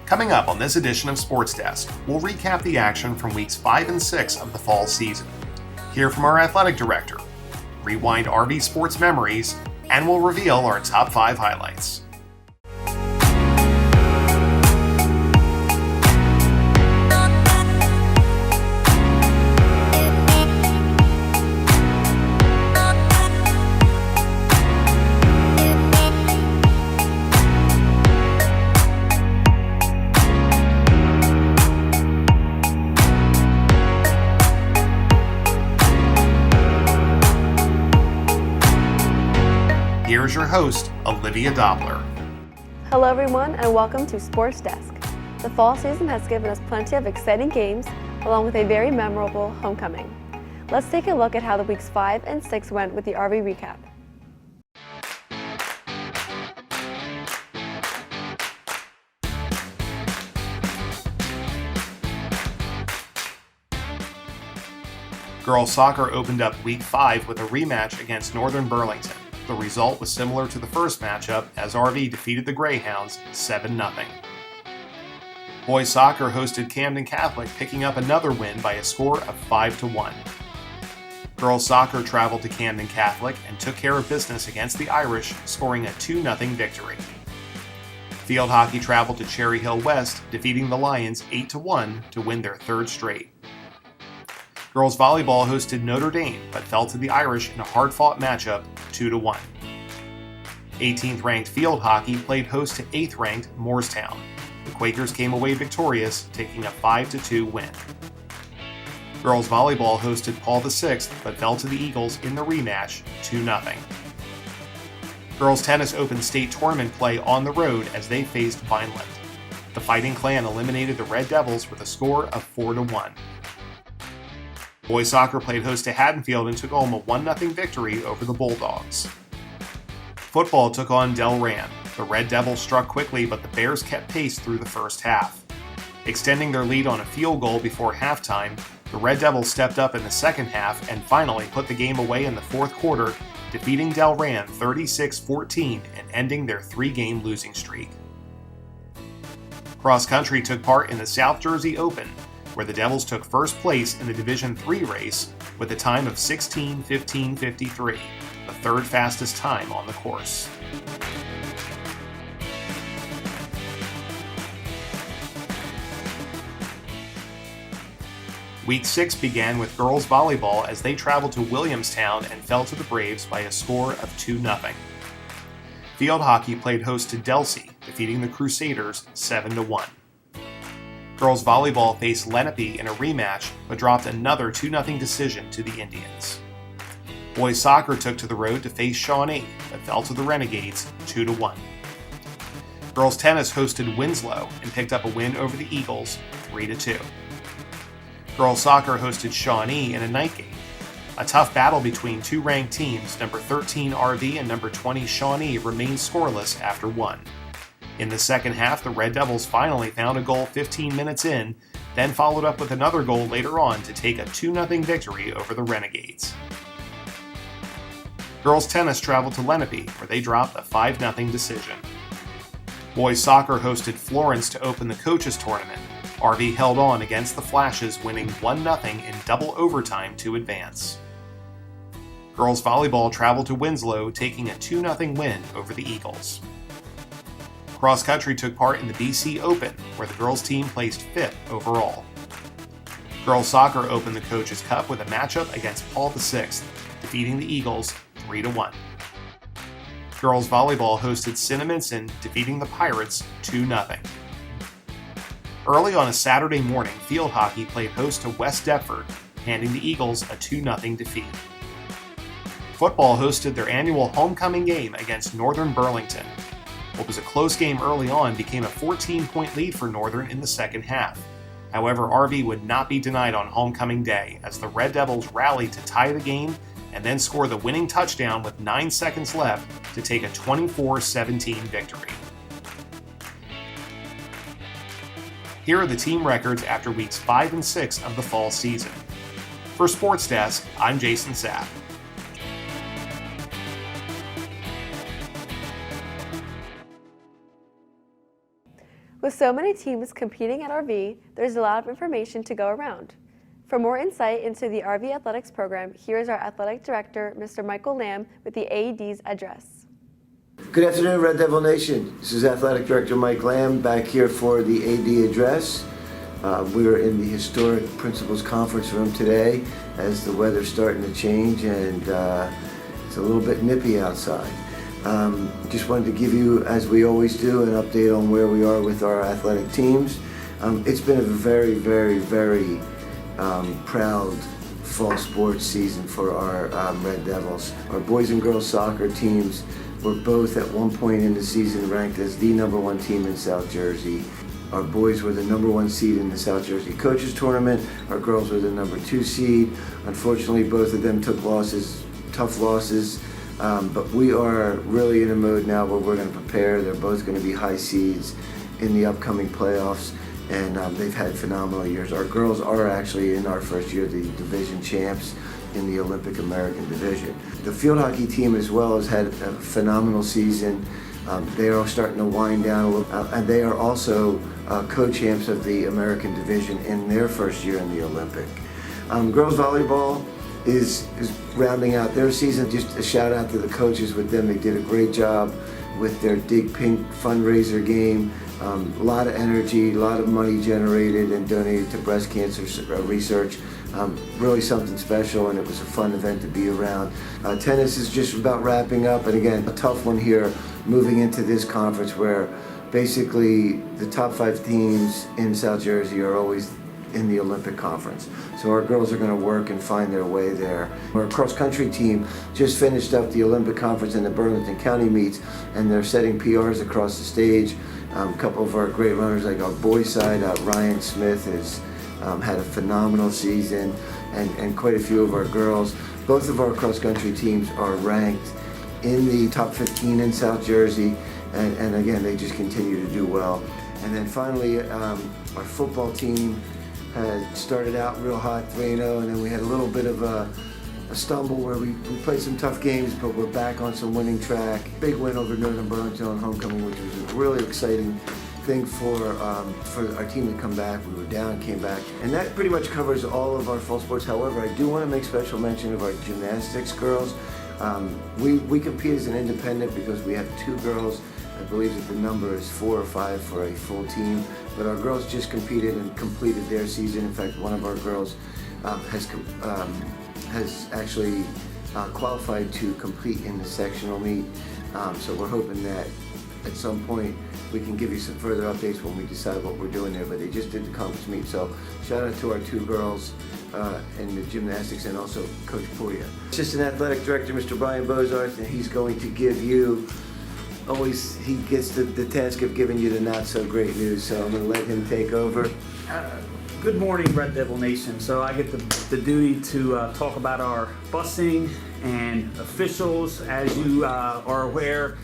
Coming up on this edition of Sports Desk, we'll recap the action from weeks 5 and 6 of the fall season, hear from our athletic director, rewind RV sports memories, and we'll reveal our top 5 highlights. Here's your host, Olivia Doppler. Hello everyone and welcome to Sports Desk. The fall season has given us plenty of exciting games along with a very memorable homecoming. Let's take a look at how the weeks 5 and 6 went with the RV recap. Girls soccer opened up week 5 with a rematch against Northern Burlington. The result was similar to the first matchup as RV defeated the Greyhounds 7-0. Boys soccer hosted Camden Catholic, picking up another win by a score of 5-1. Girls soccer traveled to Camden Catholic and took care of business against the Irish, scoring a 2-0 victory. Field hockey traveled to Cherry Hill West, defeating the Lions 8-1 to win their third straight. Girls volleyball hosted Notre Dame, but fell to the Irish in a hard-fought matchup, 2-1. 18th-ranked field hockey played host to 8th-ranked Moorestown. The Quakers came away victorious, taking a 5-2 win. Girls volleyball hosted Paul VI, but fell to the Eagles in the rematch, 2-0. Girls tennis opened state tournament play on the road as they faced Vineland. The Fighting Clan eliminated the Red Devils with a score of 4-1. Boys soccer played host to Haddonfield and took home a 1-0 victory over the Bulldogs. Football took on Delran. The Red Devils struck quickly, but the Bears kept pace through the first half. Extending their lead on a field goal before halftime, the Red Devils stepped up in the second half and finally put the game away in the fourth quarter, defeating Delran 36-14 and ending their 3-game losing streak. Cross country took part in the South Jersey Open, where the Devils took first place in the Division III race with a time of 16:15:53, the third fastest time on the course. Week 6 began with girls volleyball as they traveled to Williamstown and fell to the Braves by a score of 2-0. Field hockey played host to Delsea, defeating the Crusaders 7-1. Girls volleyball faced Lenape in a rematch, but dropped another 2-0 decision to the Indians. Boys soccer took to the road to face Shawnee, but fell to the Renegades 2-1. Girls tennis hosted Winslow and picked up a win over the Eagles 3-2. Girls soccer hosted Shawnee in a night game. A tough battle between two ranked teams, number 13 RV and number 20 Shawnee, remained scoreless after 1. In the second half, the Red Devils finally found a goal 15 minutes in, then followed up with another goal later on to take a 2-0 victory over the Renegades. Girls tennis traveled to Lenape, where they dropped a 5-0 decision. Boys soccer hosted Florence to open the coaches tournament. RV held on against the Flashes, winning 1-0 in double overtime to advance. Girls volleyball traveled to Winslow, taking a 2-0 win over the Eagles. Cross country took part in the BC Open, where the girls team placed 5th overall. Girls soccer opened the Coaches Cup with a matchup against Paul VI, defeating the Eagles 3-1. Girls volleyball hosted Cinnaminson, defeating the Pirates 2-0. Early on a Saturday morning, field hockey played host to West Deptford, handing the Eagles a 2-0 defeat. Football hosted their annual homecoming game against Northern Burlington. What was a close game early on became a 14-point lead for Northern in the second half. However, RV would not be denied on homecoming day as the Red Devils rallied to tie the game and then score the winning touchdown with 9 seconds left to take a 24-17 victory. Here are the team records after weeks 5 and 6 of the fall season. For Sports Desk, I'm Jason Sapp. With so many teams competing at RV, there's a lot of information to go around. For more insight into the RV Athletics program, here is our Athletic Director, Mr. Michael Lamb, with the AED's address. Good afternoon, Red Devil Nation. This is Athletic Director Mike Lamb back here for the AD address. We are in the historic Principals Conference Room today as the weather's starting to change and it's a little bit nippy outside. Just wanted to give you, as we always do, an update on where we are with our athletic teams. It's been a very, very, very proud fall sports season for our Red Devils. Our boys and girls soccer teams were both at one point in the season ranked as the #1 team in South Jersey. Our boys were the #1 seed in the South Jersey Coaches Tournament. Our girls were the #2 seed. Unfortunately, both of them took losses, tough losses. But we are really in a mode now where we're going to prepare. They're both going to be high seeds in the upcoming playoffs, and they've had phenomenal years. Our girls are actually in our first year the division champs in the Olympic American Division. The field hockey team as well has had a phenomenal season. They are starting to wind down a little, and they are also co-champs of the American Division in their first year in the Olympic. Girls volleyball is rounding out their season. Just a shout out to the coaches with them. They did a great job with their Dig Pink fundraiser game. A lot of energy, a lot of money generated and donated to breast cancer research. Really something special, and it was a fun event to be around. Tennis is just about wrapping up, and again, a tough one here moving into this conference where basically the top 5 teams in South Jersey are always in the Olympic Conference. So our girls are going to work and find their way there. Our cross-country team just finished up the Olympic Conference in the Burlington County meets, and they're setting PRs across the stage. A couple of our great runners, like our boys side, Ryan Smith has had a phenomenal season, and quite a few of our girls. Both of our cross-country teams are ranked in the top 15 in South Jersey, and again, they just continue to do well. And then finally, our football team had started out real hot, 3-0, and then we had a little bit of a stumble where we played some tough games, but we're back on some winning track. Big win over Northern Burlington on homecoming, which was a really exciting thing for our team to come back. We were down, came back, and that pretty much covers all of our fall sports. However, I do want to make special mention of our gymnastics girls. We compete as an independent because we have 2 girls. I believe that the number is 4 or 5 for a full team, but our girls just competed and completed their season. In fact, one of our girls has actually qualified to compete in the sectional meet. So we're hoping that at some point we can give you some further updates when we decide what we're doing there, but they just did the conference meet. So shout out to our 2 girls in the gymnastics, and also Coach Poya. Assistant Athletic Director, Mr. Brian Bozarth, and he's going to give you, he gets the task of giving you the not so great news, so I'm going to let him take over. Good morning, Red Devil Nation. So I get the duty to talk about our busing and officials. As you are aware,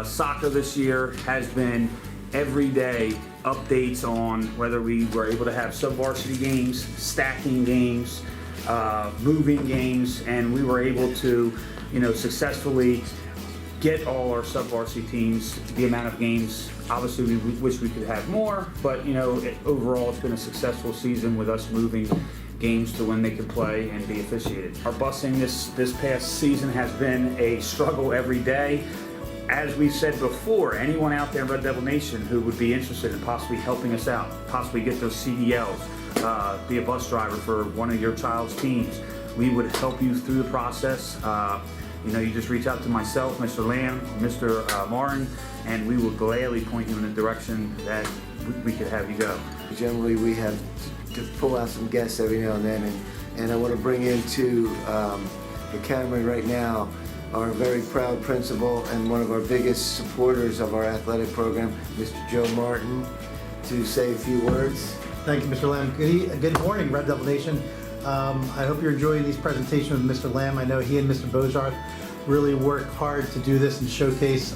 soccer this year has been every day updates on whether we were able to have sub-varsity games, stacking games, moving games, and we were able to, successfully get all our sub-varsity teams the amount of games. Obviously, we wish we could have more, but overall, it's been a successful season with us moving games to when they can play and be officiated. Our busing this past season has been a struggle every day. As we said before, anyone out there in Red Devil Nation who would be interested in possibly helping us out, possibly get those CDLs, be a bus driver for one of your child's teams, we would help you through the process. You just reach out to myself, Mr. Lamb, Mr. Martin, and we will gladly point you in the direction that we could have you go. Generally, we have to pull out some guests every now and then, and I want to bring into the camera right now our very proud principal and one of our biggest supporters of our athletic program, Mr. Joe Martin, to say a few words. Thank you, Mr. Lamb. Good morning, Red Devil Nation. I hope you're enjoying these presentations with Mr. Lamb. I know he and Mr. Bozarth really work hard to do this and showcase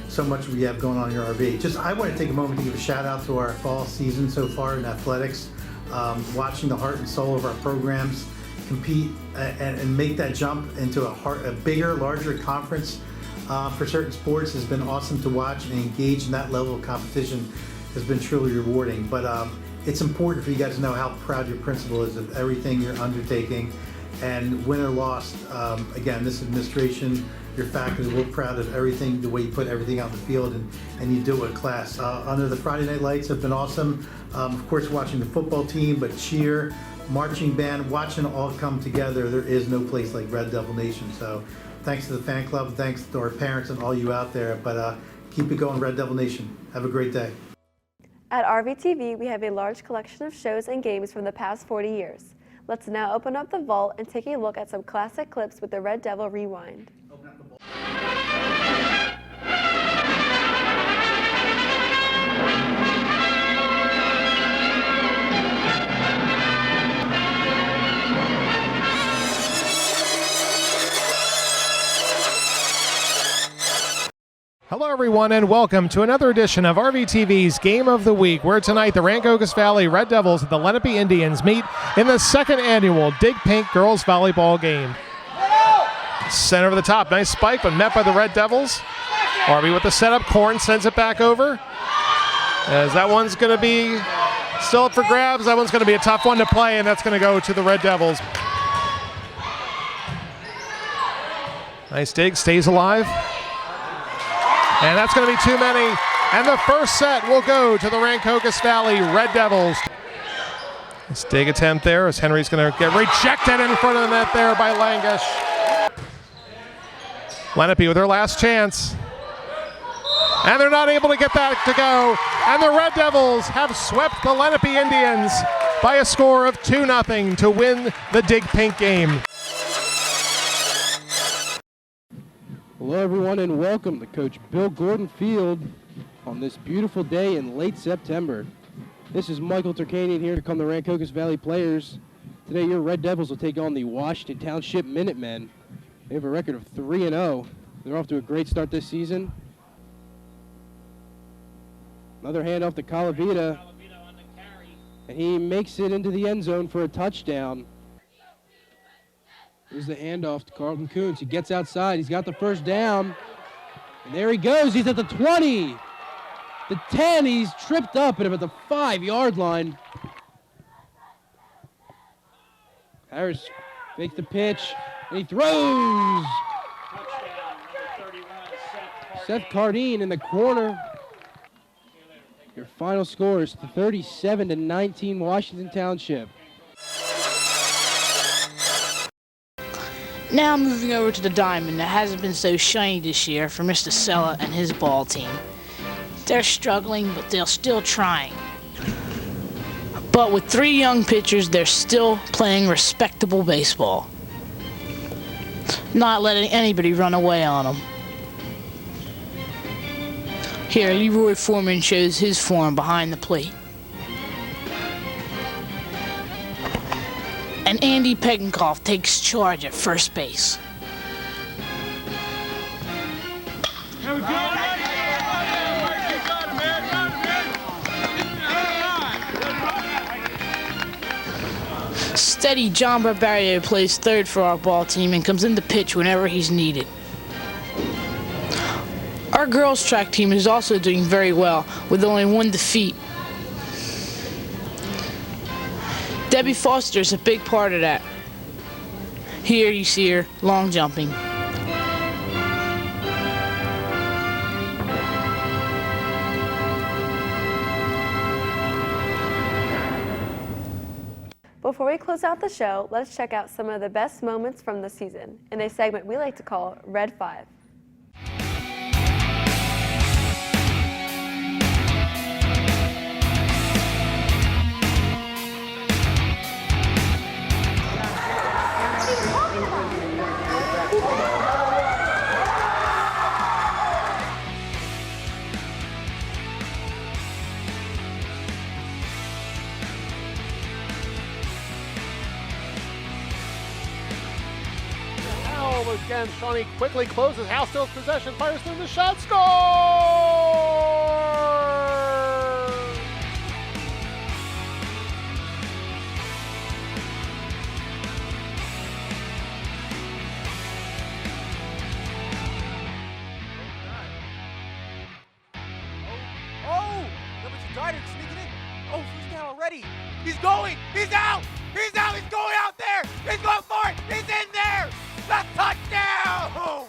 so much we have going on in your RV. I want to take a moment to give a shout out to our fall season so far in athletics. Watching the heart and soul of our programs compete and make that jump into a bigger, larger conference for certain sports has been awesome to watch, and engage in that level of competition has been truly rewarding. But it's important for you guys to know how proud your principal is of everything you're undertaking. And win or lost, again, this administration, your faculty, we're proud of everything, the way you put everything out in the field, and you do it with class. Under the Friday Night Lights have been awesome. Of course, watching the football team, but cheer, marching band, watching it all come together. There is no place like Red Devil Nation. So thanks to the fan club, thanks to our parents and all you out there. But keep it going, Red Devil Nation. Have a great day. At RVTV, we have a large collection of shows and games from the past 40 years. Let's now open up the vault and take a look at some classic clips with the Red Devil Rewind. Hello everyone and welcome to another edition of RVTV's Game of the Week, where tonight the Rancocas Valley Red Devils and the Lenape Indians meet in the second annual Dig Pink Girls Volleyball game. Center of the top, nice spike, but met by the Red Devils. Arby with the setup, Korn sends it back over. As that one's going to be still up for grabs, that one's going to be a tough one to play, and that's going to go to the Red Devils. Nice dig, stays alive. And that's going to be too many. And the first set will go to the Rancocas Valley Red Devils. Nice dig attempt there as Henry's going to get rejected in front of the net there by Langish. Lenape with their last chance. And they're not able to get that to go. And the Red Devils have swept the Lenape Indians by a score of 2-0 to win the Dig Pink game. Hello everyone and welcome to Coach Bill Gordon Field on this beautiful day in late September. This is Michael Turkanian here to come the Rancocas Valley players. Today your Red Devils will take on the Washington Township Minutemen. They have a record of 3-0. They're off to a great start this season. Another handoff to Calavita, and he makes it into the end zone for a touchdown. Here's the handoff to Carlton Coons. He gets outside. He's got the first down. And there he goes. He's at the 20. The 10. He's tripped up at about the 5-yard line. Harris fakes the pitch, and he throws. Seth Cardine in the corner. Your final score is 37-19 Washington Township. Now moving over to the diamond that hasn't been so shiny this year for Mr. Sella and his ball team. They're struggling, but they're still trying. But with 3 young pitchers, they're still playing respectable baseball. Not letting anybody run away on them. Here, Leroy Foreman shows his form behind the plate. And Andy Pegenkoff takes charge at first base. Steady John Barbario plays third for our ball team and comes in to pitch whenever he's needed. Our girls track team is also doing very well with only 1 defeat. Debbie Foster is a big part of that. Here you see her long jumping. Before we close out the show, let's check out some of the best moments from the season in a segment we like to call Red 5. Again, Shawnee quickly closes, House steals possession, fires through the shot, score! Oh, he's down already. He's going. He's out. He's out. He's going out there. He's going for it. He's in there. The touchdown.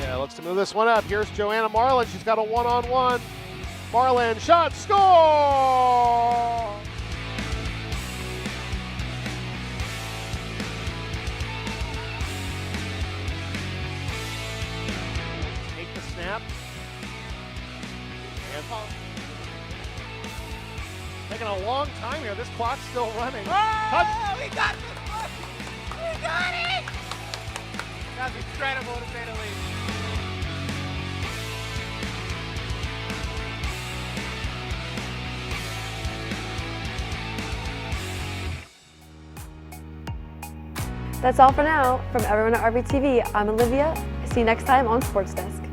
Yeah, looks to move this one up. Here's Joanna Marlin. She's got a one-on-one. Marlin, shot, score! Take the snap. And taking a long time here. This clock's still running. Oh, we got this one. We got it. That's incredible to say the least. That's all for now. From everyone at RVTV, I'm Olivia. See you next time on Sports Desk.